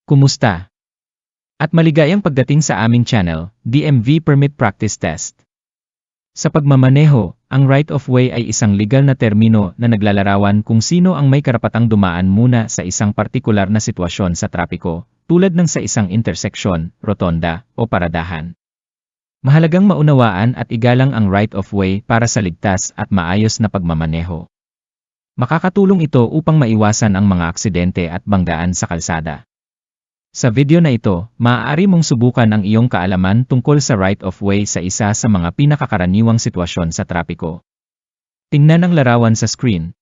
Kumusta? At maligayang pagdating sa aming channel, DMV Permit Practice Test. Sa pagmamaneho, ang right-of-way ay isang legal na termino na naglalarawan kung sino ang may karapatang dumaan muna sa isang partikular na sitwasyon sa trapiko, tulad ng sa isang interseksyon, rotonda, o paradahan. Mahalagang maunawaan at igalang ang right-of-way para sa ligtas at maayos na pagmamaneho. Makakatulong ito upang maiwasan ang mga aksidente at banggaan sa kalsada. Sa video na ito, maaari mong subukan ang iyong kaalaman tungkol sa right-of-way sa isa sa mga pinakakaraniwang sitwasyon sa trapiko. Tingnan ang larawan sa screen.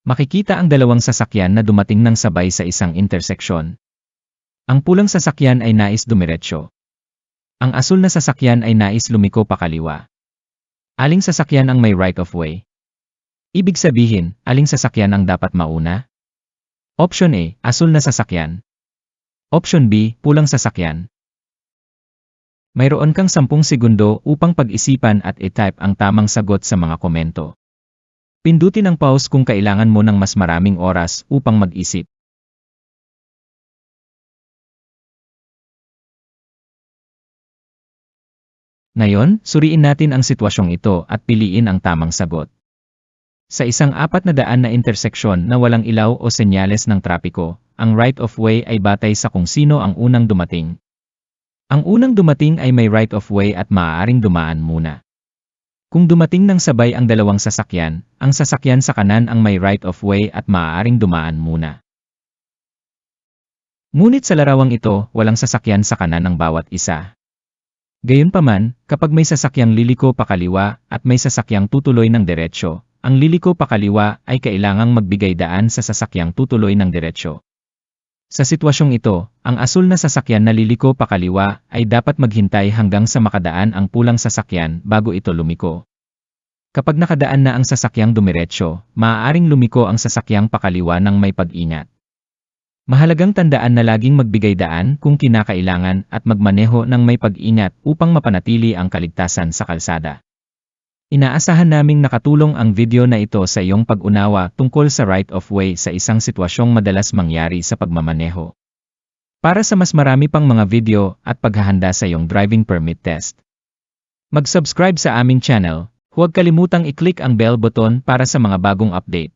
Makikita ang dalawang sasakyan na dumating ng sabay sa isang interseksyon. Ang pulang sasakyan ay nais dumiretso. Ang asul na sasakyan ay nais lumiko pakaliwa. Aling sasakyan ang may right-of-way? Ibig sabihin, aling sasakyan ang dapat mauna? Option A, asul na sasakyan. Option B, pulang sasakyan. Mayroon kang 10 segundo upang pag-isipan at i-type ang tamang sagot sa mga komento. Pindutin ang pause kung kailangan mo ng mas maraming oras upang mag-isip. Ngayon, suriin natin ang sitwasyong ito at piliin ang tamang sagot. Sa isang 400 na interseksyon na walang ilaw o senyales ng trapiko, ang right-of-way ay batay sa kung sino ang unang dumating. Ang unang dumating ay may right-of-way at maaaring dumaan muna. Kung dumating ng sabay ang dalawang sasakyan, ang sasakyan sa kanan ang may right-of-way at maaaring dumaan muna. Ngunit sa larawang ito, walang sasakyan sa kanan ng bawat isa. Gayunpaman, kapag may sasakyang liliko pakaliwa at may sasakyang tutuloy ng diretsyo, ang liliko pakaliwa ay kailangang magbigay daan sa sasakyang tutuloy ng diretsyo. Sa sitwasyong ito, ang asul na sasakyan na liliko pakaliwa ay dapat maghintay hanggang sa makadaan ang pulang sasakyan bago ito lumiko. Kapag nakadaan na ang sasakyang dumiretsyo, maaaring lumiko ang sasakyang pakaliwa ng may pag-ingat. Mahalagang tandaan na laging magbigay daan kung kinakailangan at magmaneho ng may pag-ingat upang mapanatili ang kaligtasan sa kalsada. Inaasahan naming nakatulong ang video na ito sa iyong pag-unawa tungkol sa right-of-way sa isang sitwasyong madalas mangyari sa pagmamaneho. Para sa mas marami pang mga video at paghahanda sa iyong driving permit test, mag-subscribe sa aming channel, huwag kalimutang i-click ang bell button para sa mga bagong update.